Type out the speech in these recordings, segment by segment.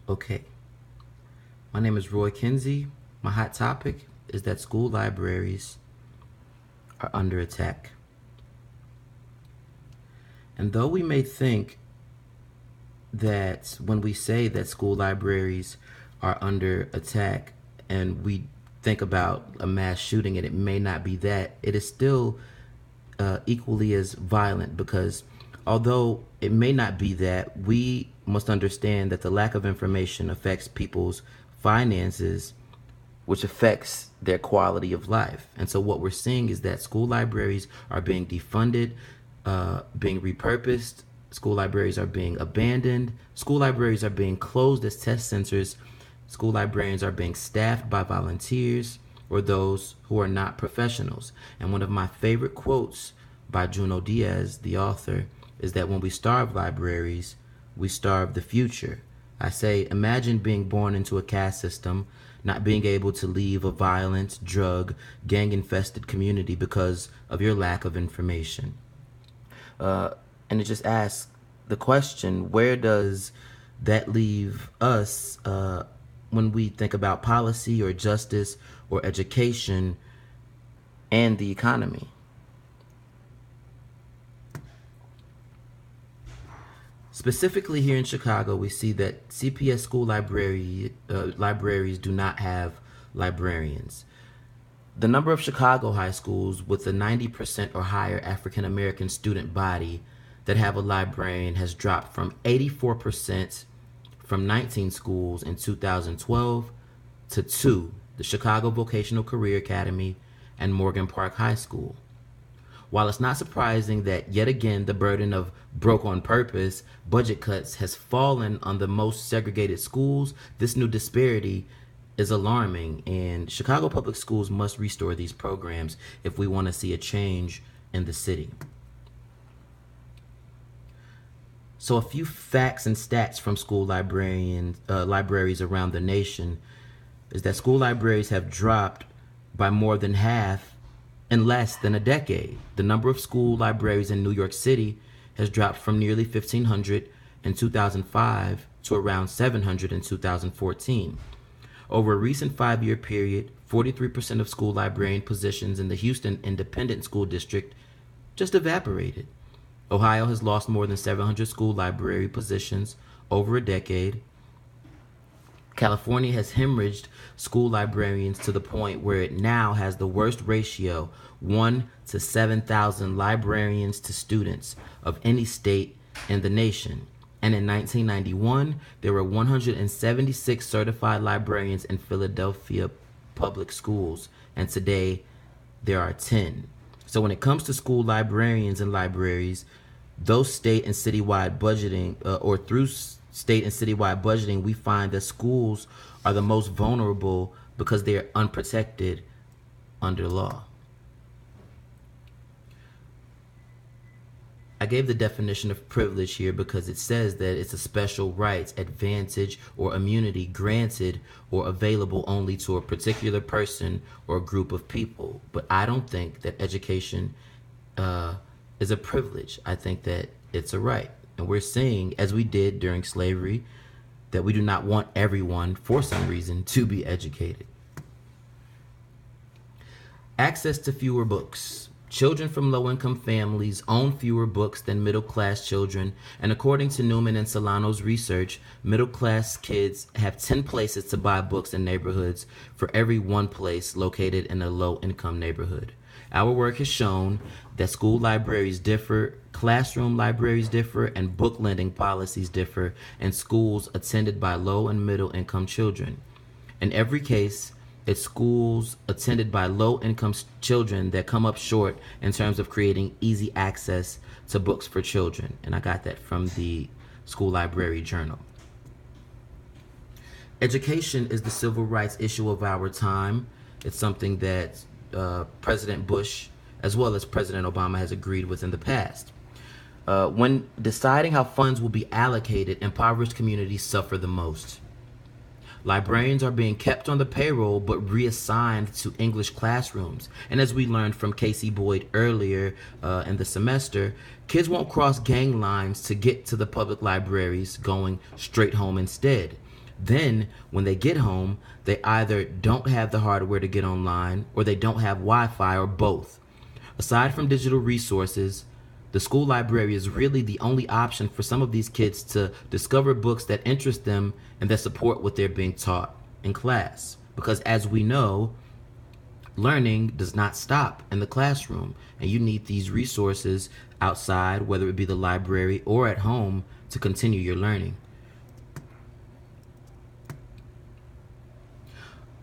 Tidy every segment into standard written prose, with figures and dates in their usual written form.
Okay, my name is Roy Kinsey. My hot topic is that school libraries are under attack. And though we may think that when we say that school libraries are under attack and we think about a mass shooting and it may not be that, it is still equally as violent because although it may not be that, we must understand that the lack of information affects people's finances, which affects their quality of life. And so what we're seeing is that school libraries are being defunded, being repurposed. School libraries are being abandoned. School libraries are being closed as test centers. School librarians are being staffed by volunteers or those who are not professionals. And one of my favorite quotes by Junot Diaz, the author, is that when we starve libraries, we starve the future. I say, imagine being born into a caste system, not being able to leave a violent, drug, gang-infested community because of your lack of information. And it just asks the question, where does that leave us when we think about policy or justice or education and the economy? Specifically here in Chicago, we see that CPS school libraries do not have librarians. The number of Chicago high schools with a 90% or higher African American student body that have a librarian has dropped from 84% from 19 schools in 2012 to 2, the Chicago Vocational Career Academy and Morgan Park High School. While it's not surprising that yet again the burden of broke on purpose budget cuts has fallen on the most segregated schools, this new disparity is alarming, and Chicago Public Schools must restore these programs if we want to see a change in the city. So a few facts and stats from school libraries around the nation is that school libraries have dropped by more than half in less than a decade. The number of school libraries in New York City has dropped from nearly 1,500 in 2005 to around 700 in 2014. Over a recent 5-year period, 43% of school librarian positions in the Houston Independent School District just evaporated. Ohio has lost more than 700 school library positions over a decade. California has hemorrhaged school librarians to the point where it now has the worst ratio, 1 to 7,000 librarians to students, of any state in the nation. And in 1991, there were 176 certified librarians in Philadelphia public schools, and today there are 10. So when it comes to school librarians and libraries, those state and citywide budgeting, through state and citywide budgeting, we find that schools are the most vulnerable because they are unprotected under law. I gave the definition of privilege here because it says that it's a special right, advantage, or immunity granted or available only to a particular person or group of people. But I don't think that education is a privilege. I think that it's a right. And we're seeing, as we did during slavery, that we do not want everyone, for some reason, to be educated. Access to fewer books. Children from low-income families own fewer books than middle-class children, and according to Newman and Solano's research, middle-class kids have 10 places to buy books in neighborhoods for every one place located in a low-income neighborhood. Our work has shown that school libraries differ, classroom libraries differ, and book lending policies differ in schools attended by low and middle-income children. In every case, it's schools attended by low-income children that come up short in terms of creating easy access to books for children. And I got that from the School Library Journal. Education is the civil rights issue of our time. It's something that President Bush, as well as President Obama, has agreed with in the past. When deciding how funds will be allocated, impoverished communities suffer the most. Librarians are being kept on the payroll but reassigned to English classrooms. And as we learned from Casey Boyd earlier in the semester, kids won't cross gang lines to get to the public libraries, going straight home instead. Then, when they get home, they either don't have the hardware to get online or they don't have Wi Fi or both. Aside from digital resources, the school library is really the only option for some of these kids to discover books that interest them and that support what they're being taught in class. Because as we know, learning does not stop in the classroom, and you need these resources outside, whether it be the library or at home, to continue your learning.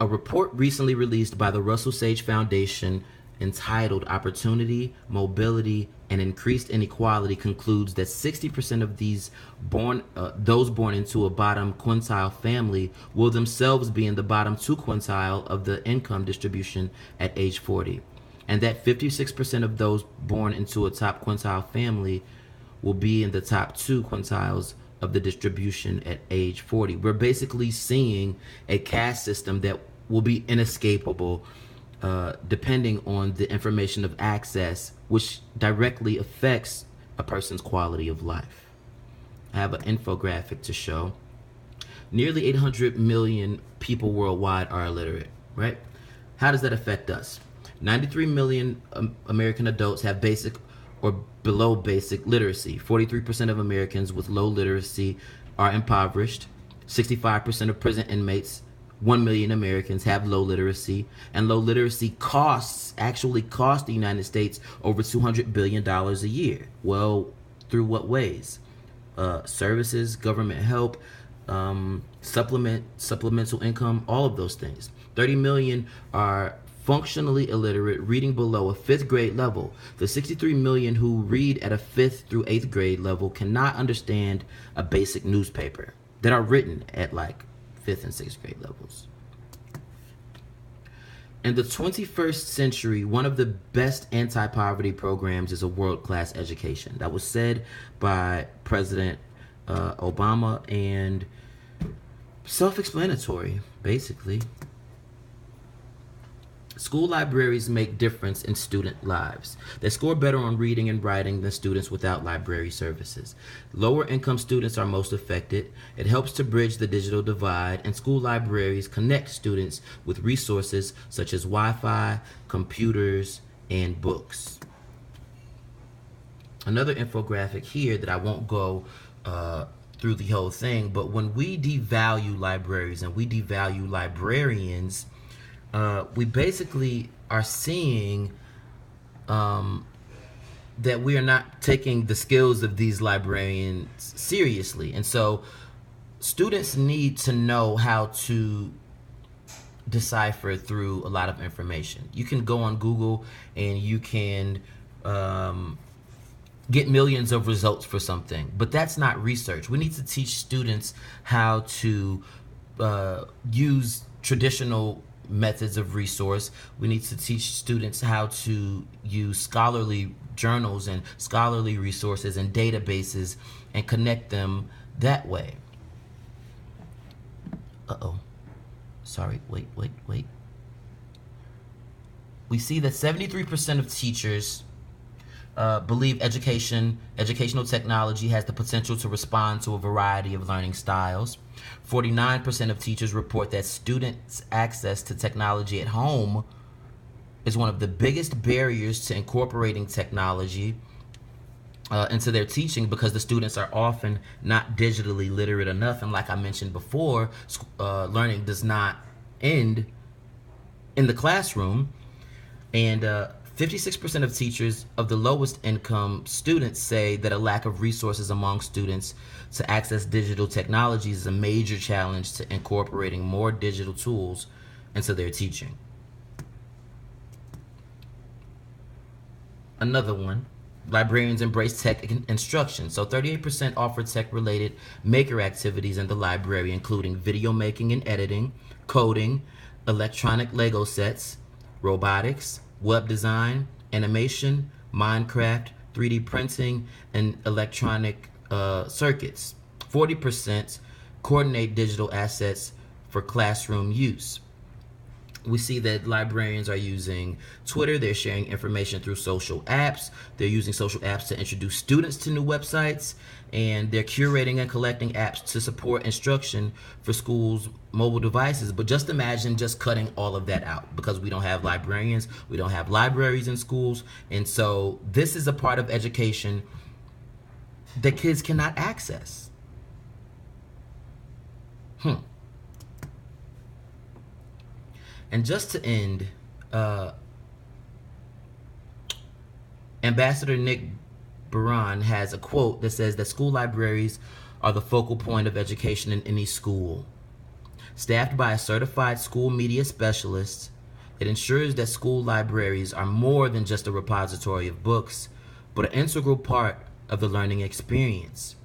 A report recently released by the Russell Sage Foundation entitled Opportunity, Mobility, and Increased Inequality concludes that 60% of those born into a bottom quintile family will themselves be in the bottom 2 quintile of the income distribution at age 40, and that 56% of those born into a top quintile family will be in the top 2 quintiles of the distribution at age 40. We're basically seeing a caste system that will be inescapable, depending on the information of access, which directly affects a person's quality of life. I have an infographic to show. Nearly 800 million people worldwide are illiterate, right? How does that affect us? 93 million American adults have basic or below basic literacy. 43% of Americans with low literacy are impoverished. 65% of prison inmates, 1 million Americans, have low literacy, and low literacy actually cost the United States over $200 billion a year. Well, through what ways? Services, government help, supplemental income, all of those things. 30 million are functionally illiterate, reading below a 5th grade level. The 63 million who read at a 5th through 8th grade level cannot understand a basic newspaper that are written at like 5th and 6th grade levels. In the 21st century, one of the best anti-poverty programs is a world-class education. That was said by President Obama, and self-explanatory, basically. School libraries make difference in student lives. They score better on reading and writing than students without library services. Lower income students are most affected. It helps to bridge the digital divide, and school libraries connect students with resources such as Wi-Fi, computers, and books. Another infographic here that I won't go through the whole thing, but when we devalue libraries and we devalue librarians, we basically are seeing that we are not taking the skills of these librarians seriously. And so students need to know how to decipher through a lot of information. You can go on Google and you can get millions of results for something, but that's not research. We need to teach students how to use traditional methods of resource. We need to teach students how to use scholarly journals and scholarly resources and databases and connect them that way. Sorry, wait. We see that 73% of teachers believe educational technology has the potential to respond to a variety of learning styles. 49% of teachers report that students' access to technology at home is one of the biggest barriers to incorporating technology into their teaching, because the students are often not digitally literate enough. And like I mentioned before, learning does not end in the classroom. And 56% of teachers of the lowest income students say that a lack of resources among students to access digital technologies is a major challenge to incorporating more digital tools into their teaching. Another one, librarians embrace tech instruction. So 38% offer tech-related maker activities in the library, including video making and editing, coding, electronic Lego sets, robotics, web design, animation, Minecraft, 3D printing, and electronic circuits. 40% coordinate digital assets for classroom use. We see that librarians are using Twitter. They're sharing information through social apps. They're using social apps to introduce students to new websites. And they're curating and collecting apps to support instruction for schools' mobile devices. But just imagine just cutting all of that out, because we don't have librarians, we don't have libraries in schools. And so this is a part of education that kids cannot access. And just to end, Ambassador Nick Baran has a quote that says that school libraries are the focal point of education in any school. Staffed by a certified school media specialist, it ensures that school libraries are more than just a repository of books, but an integral part of the learning experience.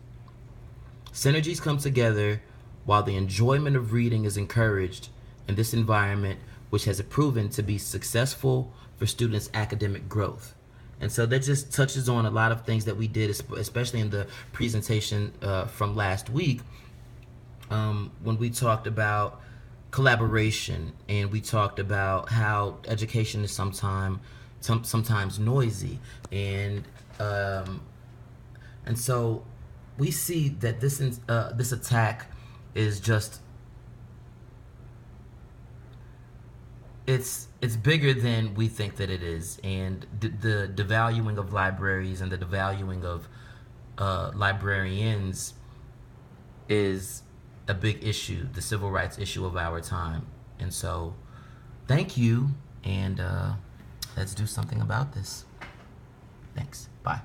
Synergies come together while the enjoyment of reading is encouraged in this environment, which has proven to be successful for students' academic growth. And so that just touches on a lot of things that we did, especially in the presentation from last week, when we talked about collaboration, and we talked about how education is sometimes noisy, and so we see that this attack is just, it's bigger than we think that it is. And the devaluing of libraries and the devaluing of librarians is a big issue, the civil rights issue of our time. And so thank you, and let's do something about this. Thanks. Bye.